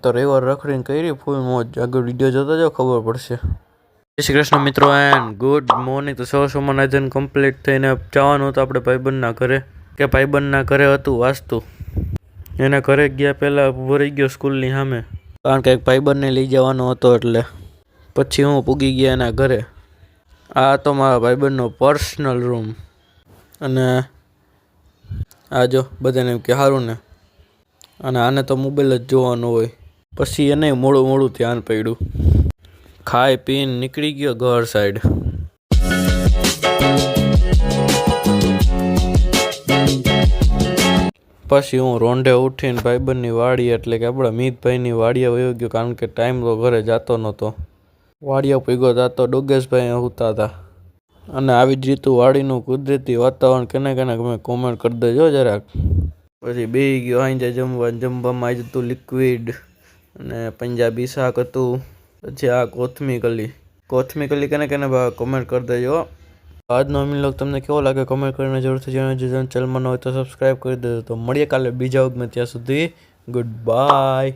તો રવિવાર રખડીને કરી ફૂલ મોજ. આગળ વિડીયો જોતા જાઓ, ખબર પડશે. જય શ્રી કૃષ્ણ મિત્રો એન્ડ ગુડ મોર્નિંગ. તો સવારમાં નાઇઝન કમ્પ્લીટ થઈને જવાનું હતું આપણે ભાઈબંધના ઘરે. કે ભાઈબંધના ઘરે હતું વાસ્તુ. એના ઘરે ગયા પહેલાં ભરી ગયો સ્કૂલની સામે, કારણ કે એક ભાઈબંધને લઈ જવાનો હતો. એટલે પછી હું પૂગી ગયા એના ઘરે. આ તો મારા ભાઈબંધનો પર્સનલ રૂમ. અને આ જો બધાને એમ કે સારું ને, અને આને તો મોબાઈલ જ જોવાનો હોય. પછી એને મોડું ધ્યાન પડ્યું. ખાઈ પીને નીકળી ગયો ઘર સાઈડ. પછી હું રોંઢે ઉઠીને ભાઈબંધની વાડી, એટલે કે આપણા મિતભાઈની વાડીએ વયો ગયો, કારણ કે ટાઈમ તો ઘરે જતો નહોતો. વાડીએ પૂગ્યો તાતો ડોગેશભાઈ સૂતા હતા. અને આવી જ રીતું વાડીનું કુદરતી વાતાવરણ કેને તમે કોમેન્ટ કરી દેજો જરાક. પછી બેસી ગયો સાંજે જમવામાં આવી જતું લિક્વિડ અને પંજાબી શાક હતું. પછી આ કોથમી કલી કેને ભાવે કોમેન્ટ કરી દેજો. આજનો વ્લોગ તમને કેવો લાગે કોમેન્ટ કરીને જરૂરથી જણાવજો. ચેનલમાં ન હોય તો સબસ્ક્રાઈબ કરી દેજો. તો મળીએ કાલે બીજા વ્લોગમાં. ત્યાં સુધી ગુડ બાય.